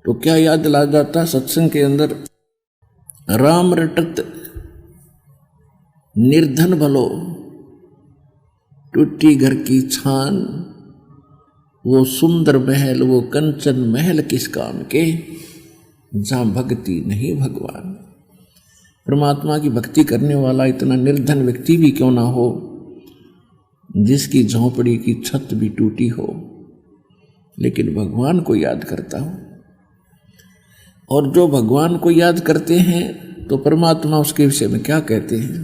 तो क्या याद ला जाता सत्संग के अंदर, राम रटत निर्धन भलो, टूटी घर की छान, वो सुंदर महल वो कंचन महल किस काम के, जहां भक्ति नहीं भगवान। परमात्मा की भक्ति करने वाला इतना निर्धन व्यक्ति भी क्यों ना हो, जिसकी झोंपड़ी की छत भी टूटी हो, लेकिन भगवान को याद करता हो। और जो भगवान को याद करते हैं तो परमात्मा उसके विषय में क्या कहते हैं,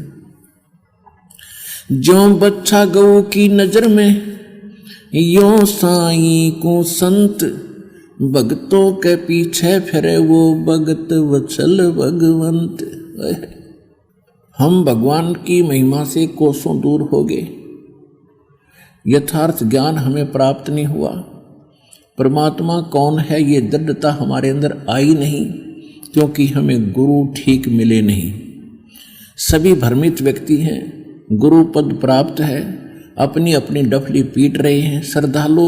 जो बच्चा गऊ की नजर में, यो साईं को संत, भगतों के पीछे फिरे वो भगत वत्सल भगवंत। हम भगवान की महिमा से कोसों दूर हो गए, यथार्थ ज्ञान हमें प्राप्त नहीं हुआ, परमात्मा कौन है ये दृढ़ता हमारे अंदर आई नहीं, क्योंकि हमें गुरु ठीक मिले नहीं। सभी भ्रमित व्यक्ति हैं, गुरु पद प्राप्त है, अपनी अपनी डफली पीट रहे हैं। श्रद्धालु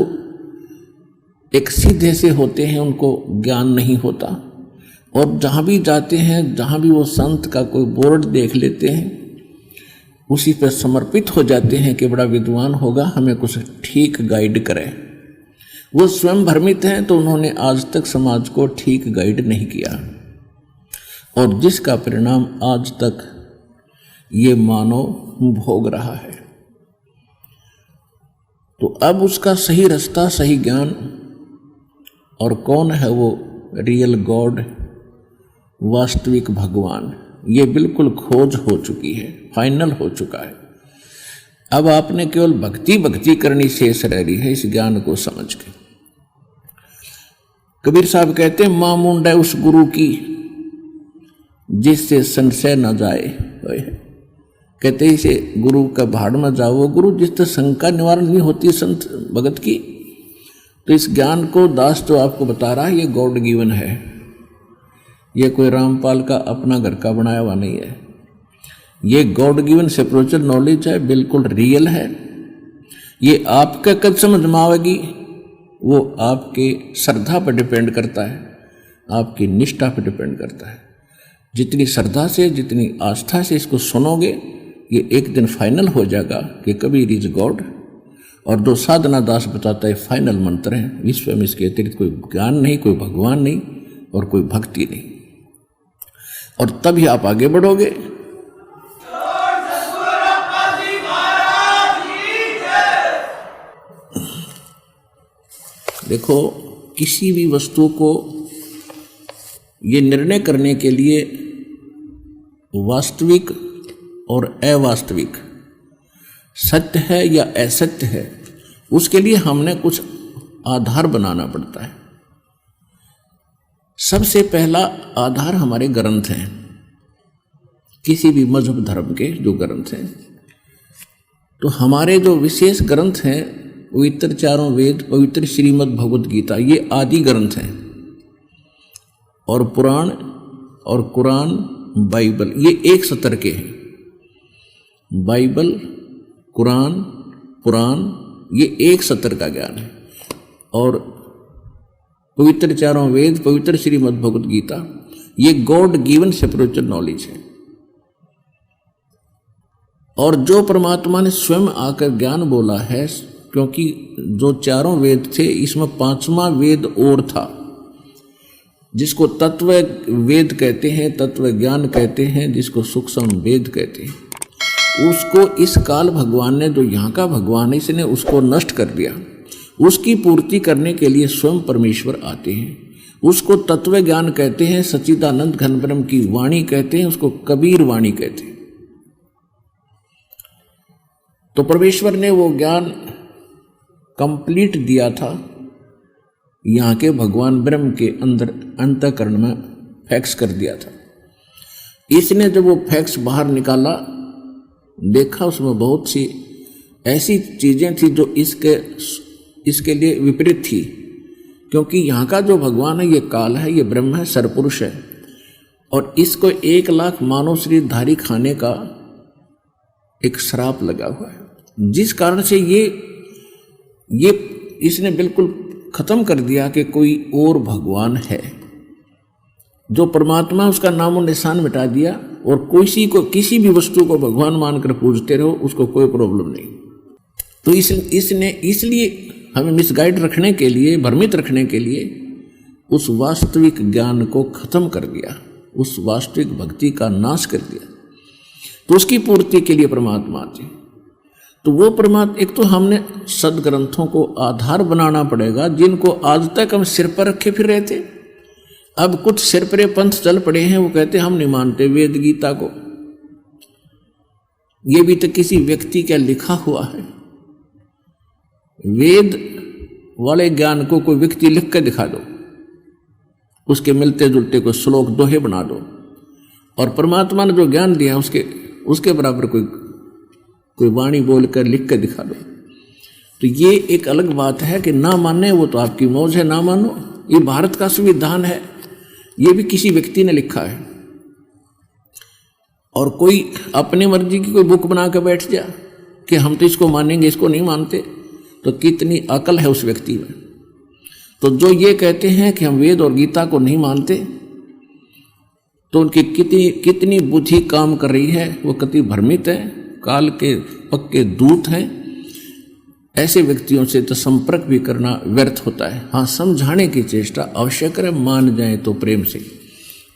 एक सीधे से होते हैं, उनको ज्ञान नहीं होता, और जहाँ भी जाते हैं, जहाँ भी वो संत का कोई बोर्ड देख लेते हैं, उसी पर समर्पित हो जाते हैं कि बड़ा विद्वान होगा, हमें कुछ ठीक गाइड करे। वो स्वयं भ्रमित हैं, तो उन्होंने आज तक समाज को ठीक गाइड नहीं किया, और जिसका परिणाम आज तक ये मानव भोग रहा है। तो अब उसका सही रास्ता, सही ज्ञान, और कौन है वो रियल गॉड, वास्तविक भगवान, ये बिल्कुल खोज हो चुकी है, फाइनल हो चुका है। अब आपने केवल भक्ति करनी शेष रह रही है, इस ज्ञान को समझ के। कबीर साहब कहते हैं, मां मुंड है उस गुरु की जिससे संशय न जाए। कहते इसे गुरु का भाड़ में जाओ, वो गुरु जिससे शंका निवारण नहीं होती संत भगत की। तो इस ज्ञान को दास जो आपको बता रहा है, ये गॉड गिवन है, ये कोई रामपाल का अपना घर का बनाया हुआ नहीं है, ये गॉड गिवन स्पिरिचुअल नॉलेज है, बिल्कुल रियल है। ये आपका कब समझ में आवेगी, वो आपके श्रद्धा पर डिपेंड करता है, आपकी निष्ठा पर डिपेंड करता है। जितनी श्रद्धा से, जितनी आस्था से इसको सुनोगे, ये एक दिन फाइनल हो जाएगा कि कबीर इज गॉड। और जो साधना दास बताता है फाइनल मंत्र है, विश्व में इसके अतिरिक्त कोई ज्ञान नहीं, कोई भगवान नहीं, और कोई भक्ति नहीं। और तभी आप आगे बढ़ोगे। देखो, किसी भी वस्तु को ये निर्णय करने के लिए वास्तविक और अवास्तविक, सत्य है या असत्य है, उसके लिए हमने कुछ आधार बनाना पड़ता है। सबसे पहला आधार हमारे ग्रंथ हैं, किसी भी मजहब धर्म के जो ग्रंथ हैं। तो हमारे जो विशेष ग्रंथ हैं, पवित्र चारों वेद, पवित्र श्रीमद् भगवद गीता, ये आदि ग्रंथ हैं। और पुराण और कुरान, बाइबल, ये एक सतर के हैं। बाइबल, कुरान, पुराण, ये एक सतर का ज्ञान है। और पवित्र चारों वेद, पवित्र श्रीमद् भगवद गीता, ये गॉड गिवन स्पिरिचुअल नॉलेज है। और जो परमात्मा ने स्वयं आकर ज्ञान बोला है, क्योंकि जो चारों वेद थे, इसमें पांचवा वेद और था, जिसको तत्व वेद कहते हैं, तत्व ज्ञान कहते हैं, जिसको सूक्ष्म वेद कहते हैं। उसको इस काल भगवान ने, जो यहाँ का भगवान है, इसने उसको नष्ट कर दिया। उसकी पूर्ति करने के लिए स्वयं परमेश्वर आते हैं। उसको तत्व ज्ञान कहते हैं, सच्चिदानंद घन ब्रह्म की वाणी कहते हैं, उसको कबीर वाणी कहते हैं। तो परमेश्वर ने वो ज्ञान कंप्लीट दिया था, यहाँ के भगवान ब्रह्म के अंदर अंतःकरण में फैक्स कर दिया था। इसने जब वो फैक्स बाहर निकाला, देखा उसमें बहुत सी ऐसी चीजें थी जो इसके लिए विपरीत थी। क्योंकि यहाँ का जो भगवान है, ये काल है, ये ब्रह्म है, सरपुरुष है, और इसको 1 लाख मानव शरीर धारी खाने का एक श्राप लगा हुआ है, जिस कारण से ये इसने बिल्कुल खत्म कर दिया कि कोई और भगवान है। जो परमात्मा उसका नामो निशान मिटा दिया और किसी भी वस्तु को भगवान मानकर पूजते रहो, उसको कोई प्रॉब्लम नहीं। तो इसलिए हमें मिसगाइड रखने के लिए, भ्रमित रखने के लिए उस वास्तविक ज्ञान को खत्म कर दिया, उस वास्तविक भक्ति का नाश कर दिया। तो उसकी पूर्ति के लिए परमात्मा आते। तो वो परमात्मा, एक तो हमने सदग्रंथों को आधार बनाना पड़ेगा, जिनको आज तक हम सिर पर रखे फिर रहे थे। अब कुछ सिर पर पंथ चल पड़े हैं, वो कहते हम नहीं मानते वेद गीता को। ये भी तो किसी व्यक्ति का लिखा हुआ है। वेद वाले ज्ञान को कोई व्यक्ति लिख कर दिखा दो, उसके मिलते जुलते कोई श्लोक दोहे बना दो, और परमात्मा ने जो ज्ञान दिया उसके बराबर कोई वाणी बोलकर लिख कर दिखा दो। तो ये एक अलग बात है कि ना माने वो तो आपकी मौज है, ना मानो। ये भारत का संविधान है, ये भी किसी व्यक्ति ने लिखा है। और कोई अपनी मर्जी की कोई बुक बना कर बैठ जा कि हम तो इसको मानेंगे, इसको नहीं मानते, तो कितनी अकल है उस व्यक्ति में। तो जो ये कहते हैं कि हम वेद और गीता को नहीं मानते, तो उनकी कितनी बुद्धि काम कर रही है, वो कितनी भ्रमित है, काल के पक्के दूत हैं। ऐसे व्यक्तियों से तो संपर्क भी करना व्यर्थ होता है। हाँ, समझाने की चेष्टा अवश्य करें, मान जाए तो प्रेम से,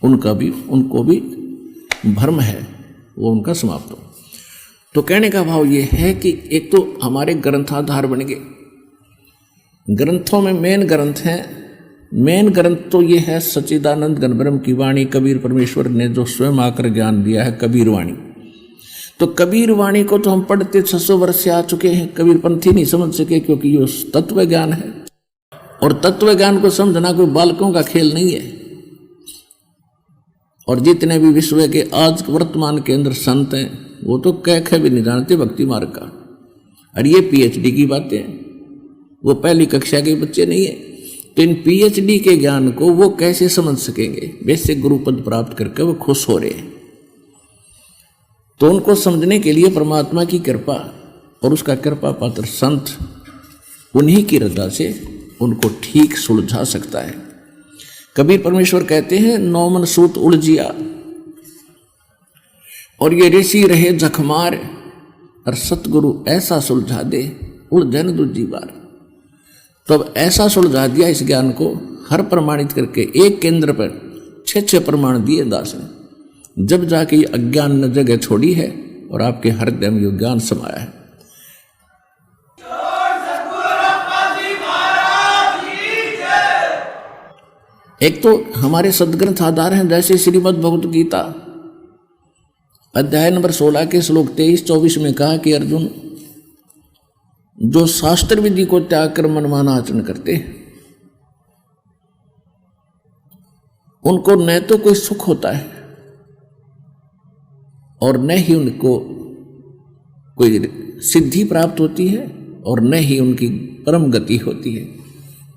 उनको भी भ्रम है वो उनका समाप्त हो। तो कहने का भाव ये है कि एक तो हमारे ग्रंथाधार बन गए। ग्रंथों में मेन ग्रंथ हैं, मेन ग्रंथ तो ये है सच्चिदानंद घनब्रह्म की वाणी, कबीर परमेश्वर ने जो स्वयं आकर ज्ञान दिया है, कबीर वाणी। तो कबीर वाणी को तो हम पढ़ते 600 वर्ष से आ चुके हैं, कबीर पंथी नहीं समझ सके, क्योंकि ये तत्व ज्ञान है, और तत्व ज्ञान को समझना कोई बालकों का खेल नहीं है। और जितने भी विश्व के आज वर्तमान के अंदर संत हैं, वो तो कह भी नहीं जानते भक्ति मार्ग का। और ये PhD की बातें हैं, वो पहली कक्षा के बच्चे नहीं है। तो इन PhD के ज्ञान को वो कैसे समझ सकेंगे? वैसे गुरुपद प्राप्त करके वो खुश हो रहे हैं। तो उनको समझने के लिए परमात्मा की कृपा और उसका कृपा पात्र संत, उन्हीं की रजा से उनको ठीक सुलझा सकता है। कबीर परमेश्वर कहते हैं, नौ मन सूत उलझिया और ये ऋषि रहे जखमार, और सतगुरु ऐसा सुलझा दे उलझन दूजी बार। तो अब ऐसा सुलझा दिया इस ज्ञान को, हर प्रमाणित करके एक केंद्र पर 6 प्रमाण दिए दास ने, जब जाके ये अज्ञान ने जगह छोड़ी है और आपके हृदय में ये ज्ञान समाया है। एक तो हमारे सदग्रंथ आधार हैं, जैसे श्रीमद् भगवत गीता अध्याय नंबर 16 के श्लोक 23-24 में कहा कि अर्जुन, जो शास्त्र विधि को त्याग कर मनमाना आचरण करते हैं, उनको न तो कोई सुख होता है और न ही उनको कोई सिद्धि प्राप्त होती है और न ही उनकी परम गति होती है।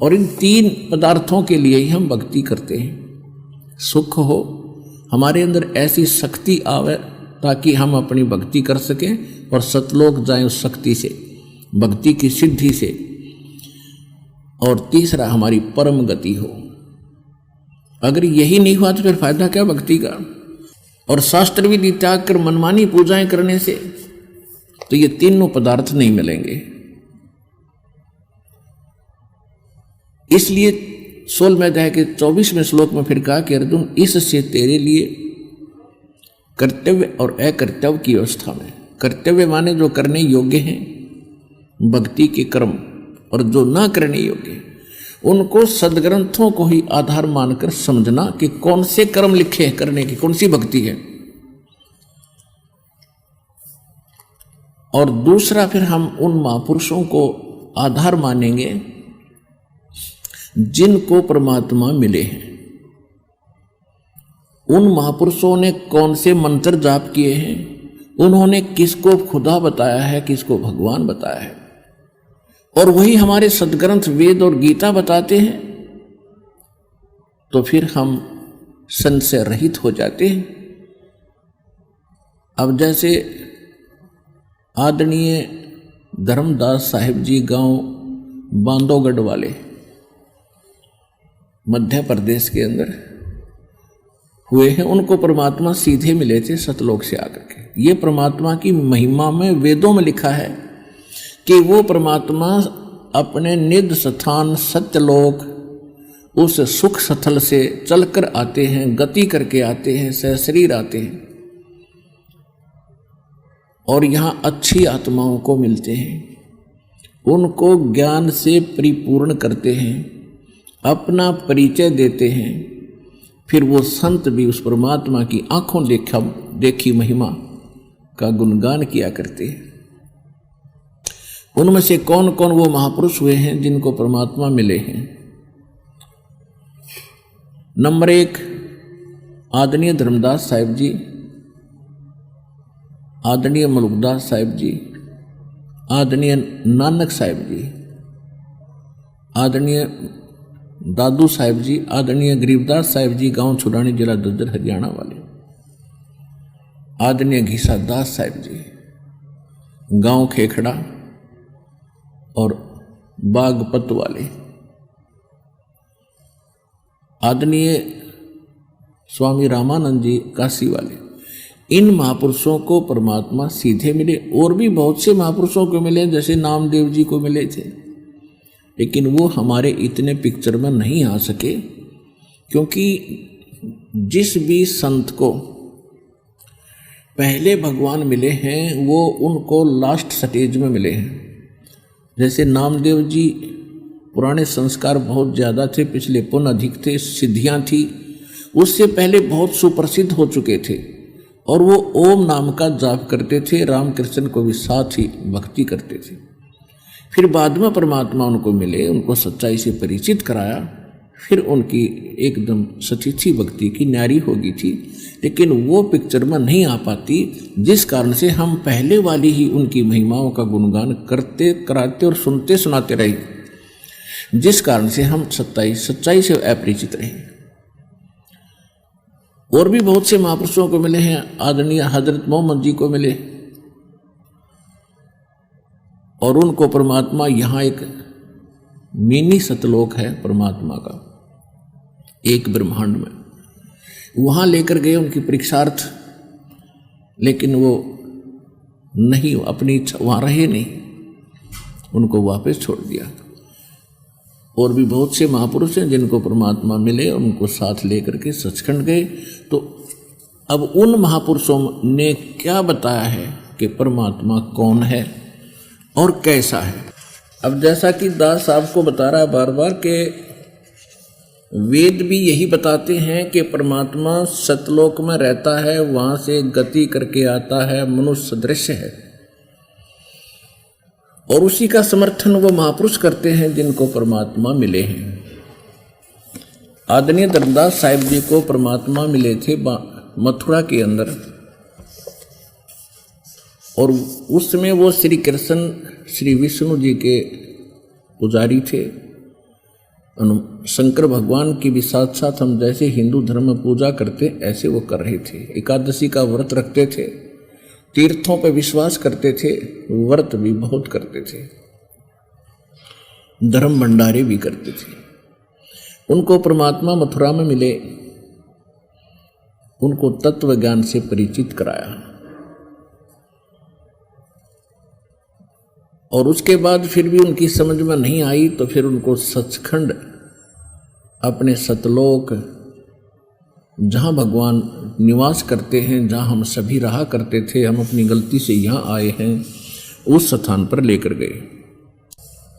और इन 3 पदार्थों के लिए ही हम भक्ति करते हैं। सुख हो, हमारे अंदर ऐसी शक्ति आवे ताकि हम अपनी भक्ति कर सकें और सतलोक जाएं उस शक्ति से, भक्ति की सिद्धि से। और तीसरा, हमारी परम गति हो। अगर यही नहीं हुआ तो फिर फायदा क्या भक्ति का? और शास्त्र विधि त्याग कर मनमानी पूजाएं करने से तो ये तीनों पदार्थ नहीं मिलेंगे। इसलिए 16वें अध्याय के 24वें श्लोक में फिर कहा कि अर्जुन, इससे तेरे लिए कर्तव्य और अकर्तव्य की अवस्था में, कर्तव्य माने जो करने योग्य हैं भक्ति के कर्म, और जो ना करने योग्य, उनको सदग्रंथों को ही आधार मानकर समझना कि कौन से कर्म लिखे हैं करने की, कौन सी भक्ति है। और दूसरा, फिर हम उन महापुरुषों को आधार मानेंगे जिनको परमात्मा मिले हैं। उन महापुरुषों ने कौन से मंत्र जाप किए हैं, उन्होंने किसको खुदा बताया है, किसको भगवान बताया है, और वही हमारे सदग्रंथ वेद और गीता बताते हैं। तो फिर हम संशय रहित हो जाते हैं। अब जैसे आदरणीय धर्मदास साहिब जी गांव बांधवगढ़ वाले, मध्य प्रदेश के अंदर, हुए हैं उनको परमात्मा सीधे मिले थे सतलोक से आकर के। ये परमात्मा की महिमा में वेदों में लिखा है कि वो परमात्मा अपने निज स्थान सत्यलोक उस सुख स्थल से चलकर आते हैं, गति करके आते हैं, सहशरीर आते हैं और यहाँ अच्छी आत्माओं को मिलते हैं, उनको ज्ञान से परिपूर्ण करते हैं, अपना परिचय देते हैं। फिर वो संत भी उस परमात्मा की आंखों देखी महिमा का गुणगान किया करते हैं। उनमें से कौन कौन वो महापुरुष हुए हैं जिनको परमात्मा मिले हैं? नंबर 1 आदरणीय धर्मदास साहिब जी, आदरणीय मलुकदास साहिब जी, आदरणीय नानक साहिब जी, आदरणीय दादू साहिब जी, आदरणीय गरीबदास साहिब जी, गांव छुड़ानी, जिला दद्दर, हरियाणा वाले, आदरणीय घीसा दास साहिब जी, गांव खेखड़ा और बागपत वाले, आदरणीय स्वामी रामानंद जी काशी वाले। इन महापुरुषों को परमात्मा सीधे मिले। और भी बहुत से महापुरुषों को मिले, जैसे नामदेव जी को मिले थे, लेकिन वो हमारे इतने पिक्चर में नहीं आ सके, क्योंकि जिस भी संत को पहले भगवान मिले हैं वो उनको लास्ट स्टेज में मिले हैं। जैसे नामदेव जी पुराने संस्कार बहुत ज़्यादा थे, पिछले पुण्य अधिक थे, सिद्धियाँ थी, उससे पहले बहुत सुप्रसिद्ध हो चुके थे और वो ओम नाम का जाप करते थे, रामकृष्ण को भी साथ ही भक्ति करते थे। फिर बाद में परमात्मा उनको मिले, उनको सच्चाई से परिचित कराया, फिर उनकी एकदम सच्ची भक्ति की न्यारी हो गई थी, लेकिन वो पिक्चर में नहीं आ पाती, जिस कारण से हम पहले वाली ही उनकी महिमाओं का गुणगान करते कराते और सुनते सुनाते रहे, जिस कारण से हम सच्चाई से अपरिचित रहे। और भी बहुत से महापुरुषों को मिले हैं, आदरणीय हजरत मोहम्मद जी को मिले और उनको परमात्मा यहाँ एक मिनी सतलोक है परमात्मा का, एक ब्रह्मांड में, वहाँ लेकर गए उनकी परीक्षार्थ, लेकिन वो नहीं, अपनी इच्छा वहाँ रहे नहीं, उनको वापस छोड़ दिया। और भी बहुत से महापुरुष हैं जिनको परमात्मा मिले, उनको साथ लेकर के सचखंड गए। तो अब उन महापुरुषों ने क्या बताया है कि परमात्मा कौन है और कैसा है। अब जैसा कि दास साहब को बता रहा है बार बार कि वेद भी यही बताते हैं कि परमात्मा सतलोक में रहता है, वहाँ से गति करके आता है, मनुष्य सदृश है, और उसी का समर्थन वो महापुरुष करते हैं जिनको परमात्मा मिले हैं। आदरणीय धर्मदास साहिब जी को परमात्मा मिले थे मथुरा के अंदर, और उसमें वो श्री कृष्ण श्री विष्णु जी के पुजारी थे। शंकर भगवान की भी साथ साथ हम जैसे हिंदू धर्म में पूजा करते ऐसे वो कर रहे थे। एकादशी का व्रत रखते थे, तीर्थों पर विश्वास करते थे, व्रत भी बहुत करते थे, धर्म भंडारे भी करते थे। उनको परमात्मा मथुरा में मिले, उनको तत्व ज्ञान से परिचित कराया, और उसके बाद फिर भी उनकी समझ में नहीं आई तो फिर उनको सचखंड, अपने सतलोक, जहाँ भगवान निवास करते हैं, जहाँ हम सभी रहा करते थे, हम अपनी गलती से यहाँ आए हैं, उस स्थान पर लेकर गए।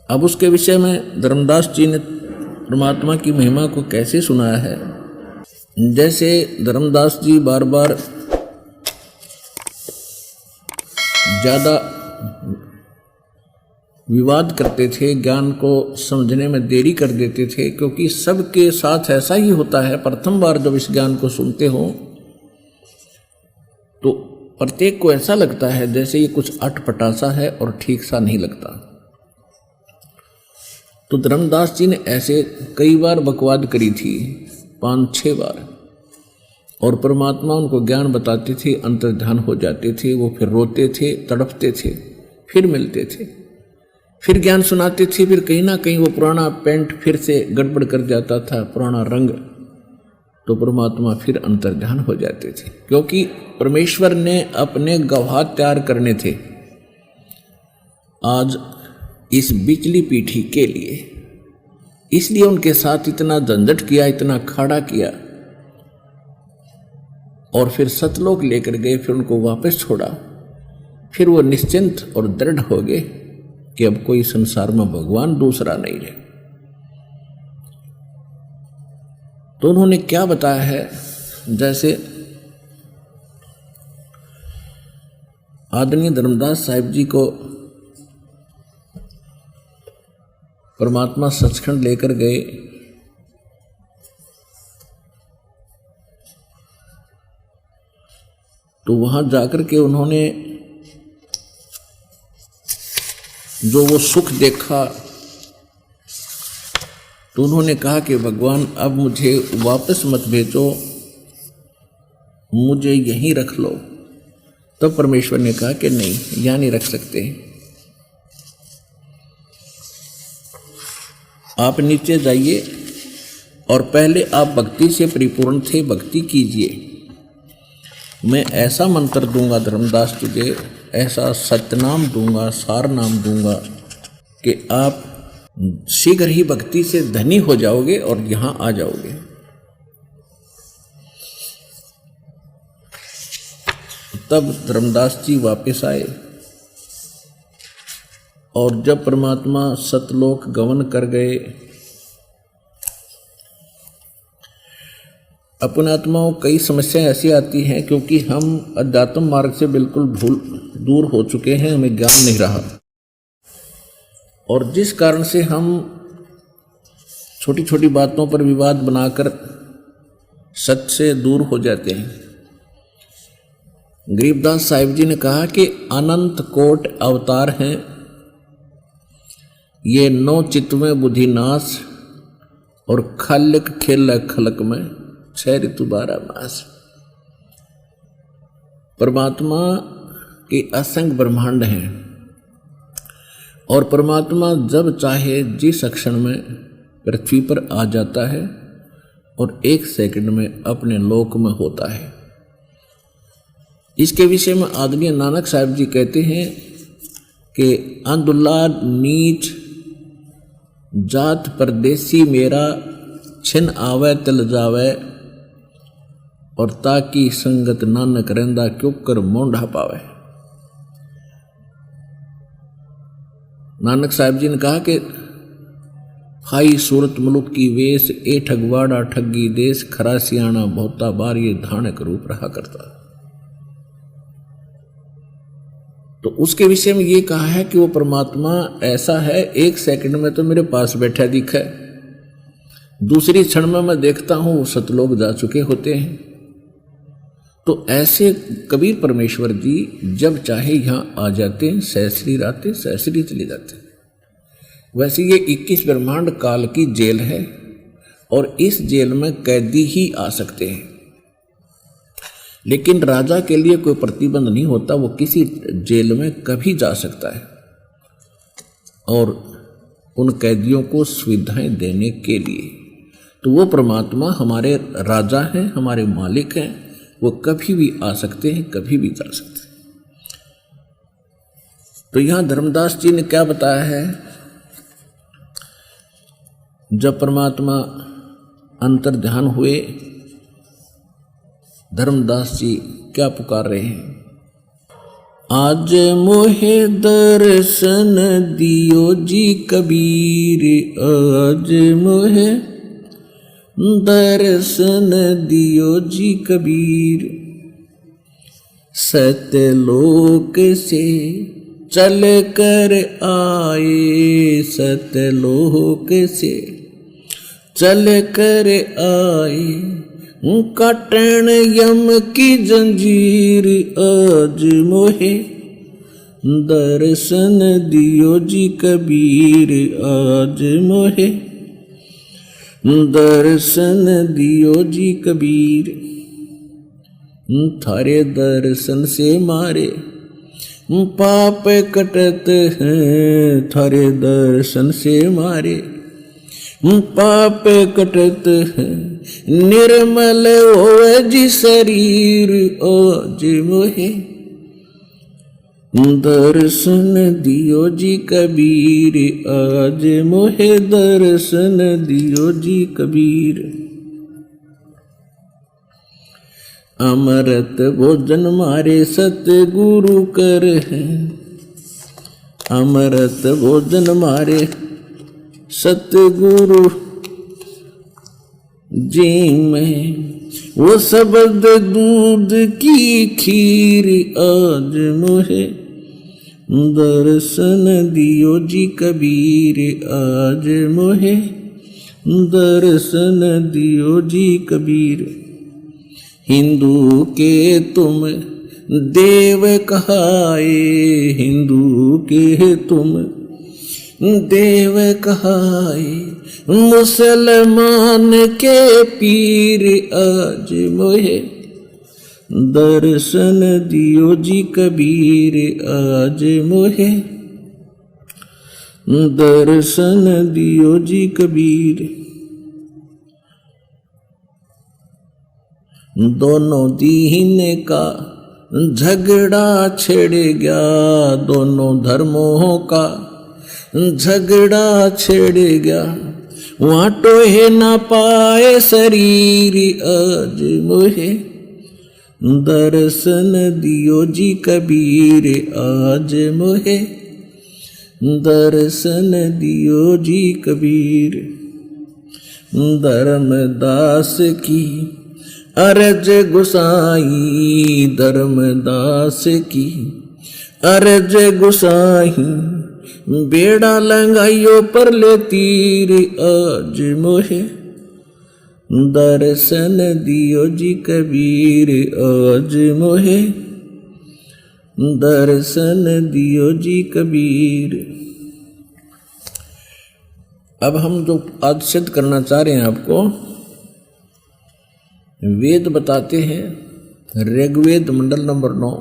अब उसके विषय में धर्मदास जी ने परमात्मा की महिमा को कैसे सुनाया है। जैसे धर्मदास जी बार बार ज़्यादा विवाद करते थे, ज्ञान को समझने में देरी कर देते थे, क्योंकि सबके साथ ऐसा ही होता है। प्रथम बार जब इस ज्ञान को सुनते हो तो प्रत्येक को ऐसा लगता है जैसे ये कुछ अटपटा सा है और ठीक सा नहीं लगता। तो धर्मदास जी ने ऐसे कई बार बकवाद करी थी, 5-6 बार, और परमात्मा उनको ज्ञान बताते थे, अंतर्ध्यान हो जाते थे, वो फिर रोते थे, तड़पते थे, फिर मिलते थे, फिर ज्ञान सुनाते थे, फिर कहीं ना कहीं वो पुराना पेंट फिर से गड़बड़ कर जाता था, पुराना रंग तो परमात्मा फिर अंतर्ध्यान हो जाते थे, क्योंकि परमेश्वर ने अपने गवाह तैयार करने थे आज इस बिचली पीढ़ी के लिए। इसलिए उनके साथ इतना झंझट किया, इतना खाड़ा किया, और फिर सतलोक लेकर गए, फिर उनको वापस छोड़ा। फिर वो निश्चिंत और दृढ़ हो गए कि अब कोई संसार में भगवान दूसरा नहीं रहे। तो उन्होंने क्या बताया है, जैसे आदरणीय धर्मदास साहिब जी को परमात्मा सचखंड लेकर गए, तो वहां जाकर के उन्होंने जो वो सुख देखा, तो उन्होंने कहा कि भगवान अब मुझे वापस मत भेजो, मुझे यहीं रख लो। तो परमेश्वर ने कहा कि नहीं, यहाँ नहीं रख सकते, आप नीचे जाइए और पहले आप भक्ति से परिपूर्ण थे, भक्ति कीजिए। मैं ऐसा मंत्र दूंगा धर्मदास तुझे, ऐसा सतनाम दूंगा, सार नाम दूंगा कि आप शीघ्र ही भक्ति से धनी हो जाओगे और यहां आ जाओगे। तब धर्मदास जी वापस आए, और जब परमात्मा सतलोक गमन कर गए, अपने आत्माओं कई समस्याएं ऐसी आती हैं क्योंकि हम अध्यात्म मार्ग से बिल्कुल दूर हो चुके हैं, हमें ज्ञान नहीं रहा, और जिस कारण से हम छोटी छोटी बातों पर विवाद बनाकर सत्य से दूर हो जाते हैं। गरीबदास साहिब जी ने कहा कि अनंत कोट अवतार हैं, ये 9 चित्तवें बुद्धिनाश, और खलक खेल खलक में 6 ऋतु 12 मास। परमात्मा के असंख्य ब्रह्मांड हैं, और परमात्मा जब चाहे जिस क्षण में पृथ्वी पर आ जाता है और 1 सेकंड में अपने लोक में होता है। इसके विषय में आदरणीय नानक साहब जी कहते हैं कि अंधुल्ला नीच जात परदेसी मेरा, छिन आवे तिल जावे, और ताकि संगत नानक रहंदा क्यों कर मोंढा पावे। नानक साहब जी ने कहा कि खाई सूरत मुलुक की वेश, ए ठगवाड़ा ठगी देश, खरा सियाणा बहुता बार ये धानक रूप रहा करता। तो उसके विषय में ये कहा है कि वो परमात्मा ऐसा है, 1 सेकंड में तो मेरे पास बैठा दिखा है, दूसरी क्षण में मैं देखता हूं वो सतलोक जा चुके होते हैं। तो ऐसे कबीर परमेश्वर जी जब चाहे यहां आ जाते हैं, सहस्री रातें सहस्री चले जाते हैं। वैसे ये 21 ब्रह्मांड काल की जेल है, और इस जेल में कैदी ही आ सकते हैं, लेकिन राजा के लिए कोई प्रतिबंध नहीं होता, वो किसी जेल में कभी जा सकता है, और उन कैदियों को सुविधाएं देने के लिए। तो वो परमात्मा हमारे राजा हैं, हमारे मालिक हैं, वो कभी भी आ सकते हैं, कभी भी जा सकते हैं। तो यहां धर्मदास जी ने क्या बताया है, जब परमात्मा अंतर्ध्यान हुए, धर्मदास जी क्या पुकार रहे हैं, आज मोहे दर्शन दियो जी कबीर, आज मोहे दर्शन दियो जी कबीर, सतलोक से चल कर आए, सतलोक से चल कर आए, काटन यम की जंजीर, आज मोहे दर्शन दियो जी कबीर, आज मोहे दर्शन दियो जी कबीर, थारे दर्शन से मारे पाप कटत हैं, थारे दर्शन से मारे पाप कटत है निर्मल होवे जी शरीर आज मोहे दर्शन दियो जी कबीर आज मोहे दर्शन दियो जी कबीर। अमृत भोजन मारे सतगुरु कर है अमृत भोजन मारे सतगुरु जी में वो शब्द दूध की खीर आज मोहे दर्शन दियो जी कबीर आज मोहे दर्शन दियो जी कबीर। हिंदू के तुम देव कहाए हिंदू के तुम देव कहाए मुसलमान के पीर आज मोहे दर्शन दियो जी कबीर आज मोहे दर्शन दियो जी कबीर। दोनों दीन का झगड़ा छिड़ गया दोनों धर्मों का झगड़ा छिड़ गया वहाँ टोहे ना पाए शरीर आज मोहे दर्शन दियो जी कबीर आज मोहे दर्शन दियो जी कबीर। धर्मदास की अरज गुसाई धर्मदास की अरज गुसाई बेड़ा लंगाइयो पर ले तीर आज मोहे दर्शन दियो जी कबीर आज मोहे दर्शन दियो जी कबीर। अब हम जो आज सिद्ध करना चाह रहे हैं आपको वेद बताते हैं ऋग्वेद मंडल नंबर 9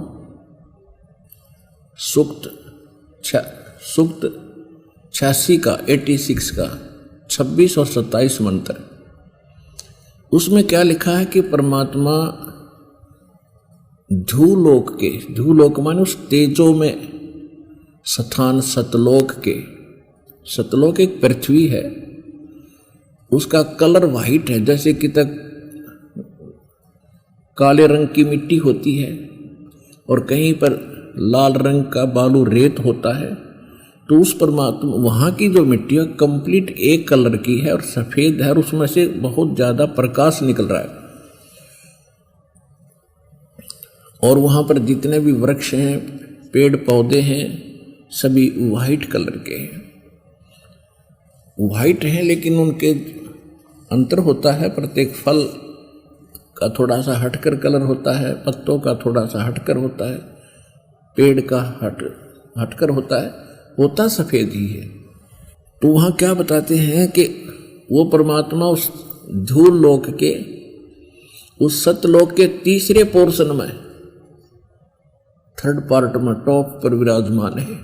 सूक्त 86 का 86 का 26 और 27 मंत्र। उसमें क्या लिखा है कि परमात्मा ध्रुलोक माने उस तेजो में स्थान सतलोक के सतलोक एक पृथ्वी है उसका कलर वाइट है जैसे कि तक काले रंग की मिट्टी होती है और कहीं पर लाल रंग का बालू रेत होता है तो उस परमात्मा वहाँ की जो मिट्टी है कंप्लीट एक कलर की है और सफ़ेद है और उसमें से बहुत ज़्यादा प्रकाश निकल रहा है और वहाँ पर जितने भी वृक्ष हैं पेड़ पौधे हैं सभी वाइट कलर के हैं वाइट हैं लेकिन उनके अंतर होता है प्रत्येक फल का थोड़ा सा हटकर कलर होता है पत्तों का थोड़ा सा हटकर होता है पेड़ का हटकर होता सफ़ेद ही है। तो वहाँ क्या बताते हैं कि वो परमात्मा उस धूल लोक के उस सतलोक के तीसरे पोर्शन में थर्ड पार्ट में टॉप पर विराजमान है।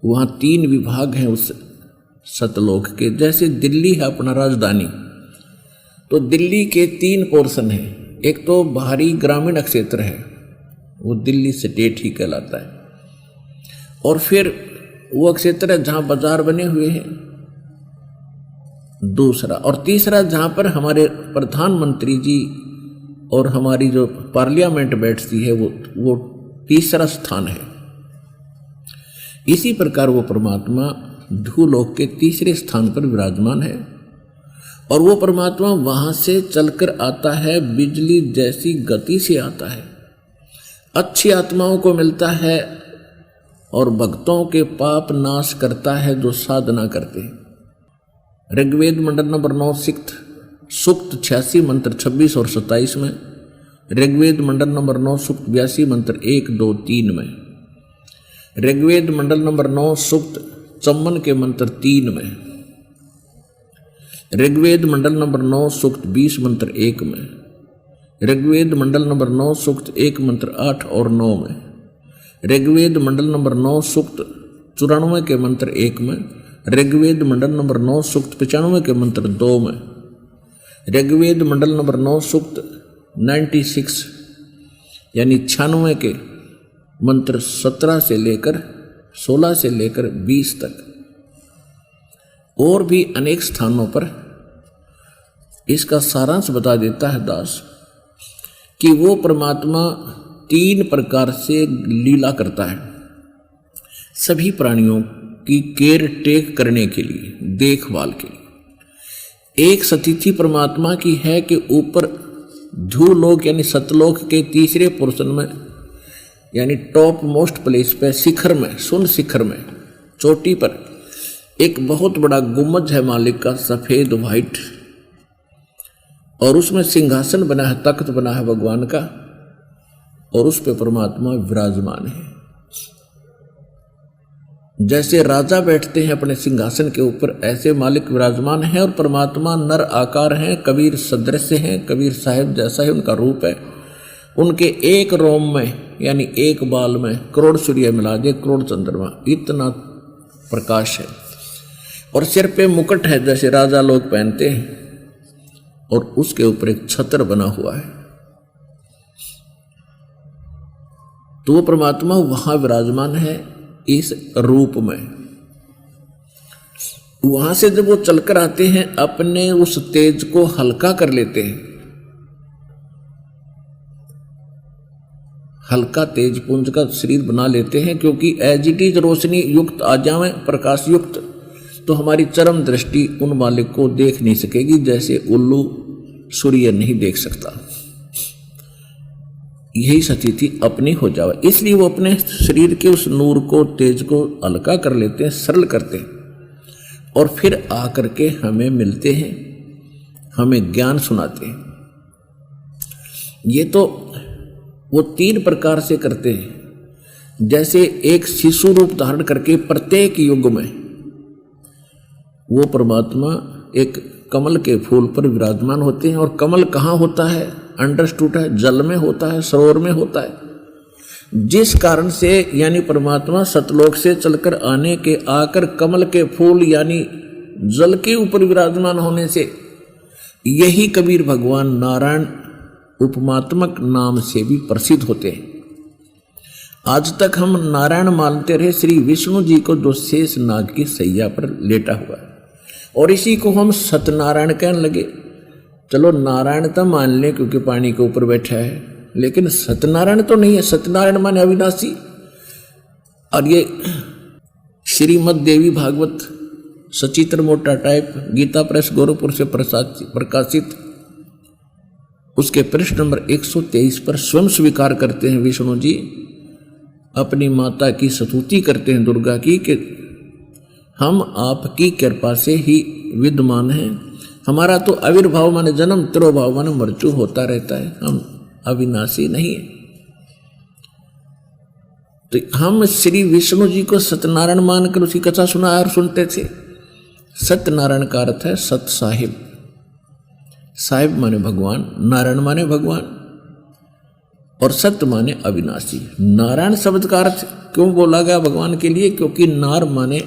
वहाँ 3 विभाग हैं उस सतलोक के जैसे दिल्ली है अपना राजधानी तो दिल्ली के 3 पोर्शन हैं। एक तो बाहरी ग्रामीण क्षेत्र है वो दिल्ली स्टेट ही कहलाता है और फिर वो क्षेत्र है जहाँ बाजार बने हुए हैं दूसरा और तीसरा जहाँ पर हमारे प्रधानमंत्री जी और हमारी जो पार्लियामेंट बैठती है वो तीसरा स्थान है। इसी प्रकार वो परमात्मा भूलोक के तीसरे स्थान पर विराजमान है और वो परमात्मा वहाँ से चलकर आता है बिजली जैसी गति से आता है अच्छी आत्माओं को मिलता है और भक्तों के पाप नाश करता है जो साधना करते हैं। ऋग्वेद मंडल नंबर 9 सूक्त 86 मंत्र 26 और 27 में ऋग्वेद मंडल नंबर 9 सूक्त 82 मंत्र 1 2 3 में ऋग्वेद मंडल नंबर 9 सूक्त 54 के मंत्र 3 में ऋग्वेद मंडल नंबर 9 सूक्त 20 मंत्र 1 में ऋग्वेद मंडल नंबर 9 सूक्त 1 मंत्र 8 और 9 में ऋग्वेद मंडल नंबर 9 सूक्त 94 के मंत्र 1 में ऋग्वेद मंडल नंबर 9 सूक्त 95 के मंत्र 2 में, ऋग्वेद मंडल नंबर 9 सूक्त 96 यानी 96 के मंत्र 17 से लेकर 16 से लेकर 20 तक, और भी अनेक स्थानों पर इसका सारांश बता देता है दास कि वो परमात्मा 3 प्रकार से लीला करता है सभी प्राणियों की केयर टेक करने के लिए, देखभाल के लिए। एक स्थिति परमात्मा की है कि ऊपर ध्रुवलोक यानी सतलोक के तीसरे पोर्शन में यानी टॉप मोस्ट प्लेस पे, शिखर में, सुन शिखर में, चोटी पर एक बहुत बड़ा गुम्बद है मालिक का, सफेद व्हाइट, और उसमें सिंहासन बना है, तख्त बना है भगवान का, और उस पे परमात्मा विराजमान है। जैसे राजा बैठते हैं अपने सिंहासन के ऊपर, ऐसे मालिक विराजमान है, और परमात्मा नर आकार हैं, कबीर सदृश हैं, कबीर साहिब जैसा ही उनका रूप है। उनके एक रोम में यानी एक बाल में करोड़ सूर्य मिला दे, करोड़ चंद्रमा, इतना प्रकाश है। और सिर पे मुकुट है जैसे राजा लोग पहनते हैं, और उसके ऊपर एक छत्र बना हुआ है। तो वो परमात्मा वहां विराजमान है इस रूप में। वहां से जब वो चलकर आते हैं, अपने उस तेज को हल्का कर लेते हैं, हल्का तेज पुंज का शरीर बना लेते हैं, क्योंकि एज इट इज रोशनी युक्त आ जाए, प्रकाश युक्त, तो हमारी चरम दृष्टि उन मालिक को देख नहीं सकेगी, जैसे उल्लू सूर्य नहीं देख सकता। यही स्थिति अपनी हो जाए, इसलिए वो अपने शरीर के उस नूर को, तेज को हल्का कर लेते हैं, सरल करते हैं, और फिर आकर के हमें मिलते हैं, हमें ज्ञान सुनाते हैं। ये तो वो 3 प्रकार से करते हैं। जैसे एक शिशु रूप धारण करके प्रत्येक युग में वो परमात्मा एक कमल के फूल पर विराजमान होते हैं। और कमल कहाँ होता है? अंडरस्टूड है, जल में होता है, सरोवर में होता है। जिस कारण से यानी परमात्मा सतलोक से चलकर आने के आकर कमल के फूल यानी जल के ऊपर विराजमान होने से यही कबीर भगवान नारायण उपमात्मक नाम से भी प्रसिद्ध होते हैं। आज तक हम नारायण मानते रहे श्री विष्णु जी को, जो शेष नाग की सैया पर लेटा हुआ है, और इसी को हम सत्यनारायण कहने लगे। चलो नारायण तो मान लें क्योंकि पानी के ऊपर बैठा है, लेकिन सत्यनारायण तो नहीं है। सत्यनारायण माने अविनाशी। और ये श्रीमद देवी भागवत सचित्र मोटा टाइप गीता प्रेस गोरखपुर से प्रकाशित उसके पृष्ठ नंबर 123 पर स्वयं स्वीकार करते हैं विष्णु जी, अपनी माता की स्तुति करते हैं दुर्गा की कि हम आपकी कृपा से ही विद्यमान हैं। हमारा तो आविर्भाव माने जन्म, तिरोभाव माने मृत्यु होता रहता है, हम अविनाशी नहीं है। तो हम श्री विष्णु जी को सत्यनारायण मानकर उसकी कथा सुना और सुनते थे। सत्यनारायण का अर्थ है सत साहिब। साहिब माने भगवान, नारायण माने भगवान, और सत्य माने अविनाशी। नारायण शब्द का अर्थ क्यों बोला गया भगवान के लिए? क्योंकि नार माने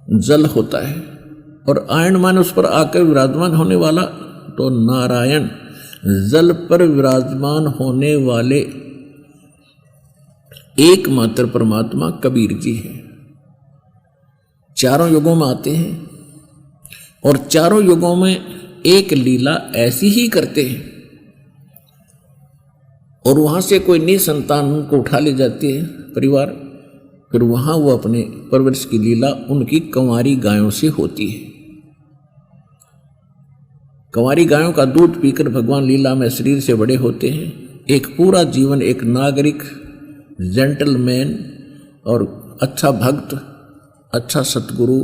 जल होता है, और आयन माने उस पर आकर विराजमान होने वाला। तो नारायण जल पर विराजमान होने वाले एकमात्र परमात्मा कबीर जी हैं। चारों युगों में आते हैं, और चारों युगों में एक लीला ऐसी ही करते हैं, और वहां से कोई निसंतान को उठा ले जाती है परिवार, फिर वहां वो अपने परवरिश की लीला उनकी कंवारी गायों से होती है। कंवारी गायों का दूध पीकर भगवान लीला में शरीर से बड़े होते हैं। एक पूरा जीवन एक नागरिक, जेंटलमैन और अच्छा भक्त, अच्छा सतगुरु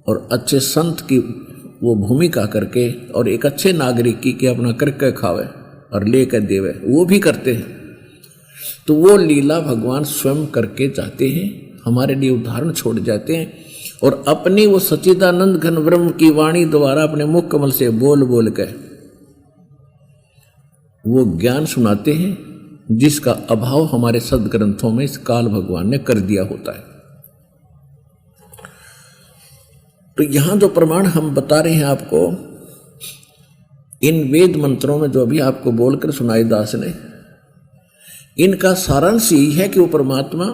और अच्छे संत की वो भूमिका करके, और एक अच्छे नागरिक की कि अपना करके खावे और लेकर देवे, वो भी करते हैं। तो वो लीला भगवान स्वयं करके जाते हैं, हमारे लिए उदाहरण छोड़ जाते हैं, और अपनी वो सच्चिदानंद घन ब्रह्म की वाणी द्वारा अपने मुख कमल से बोल बोल कर वो ज्ञान सुनाते हैं, जिसका अभाव हमारे सदग्रंथों में इस काल भगवान ने कर दिया होता है। तो यहां जो प्रमाण हम बता रहे हैं आपको, इन वेद मंत्रों में जो अभी आपको बोलकर सुनाई दास ने, इनका सारांश यही है कि वो परमात्मा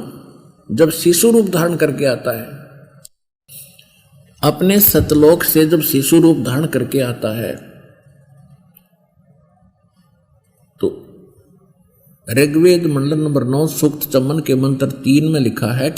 जब शिशु रूप धारण करके आता है, अपने सतलोक से जब शिशु रूप धारण करके आता है, तो ऋग्वेद मंडल नंबर 9 सूक्त चमन के मंत्र 3 में लिखा है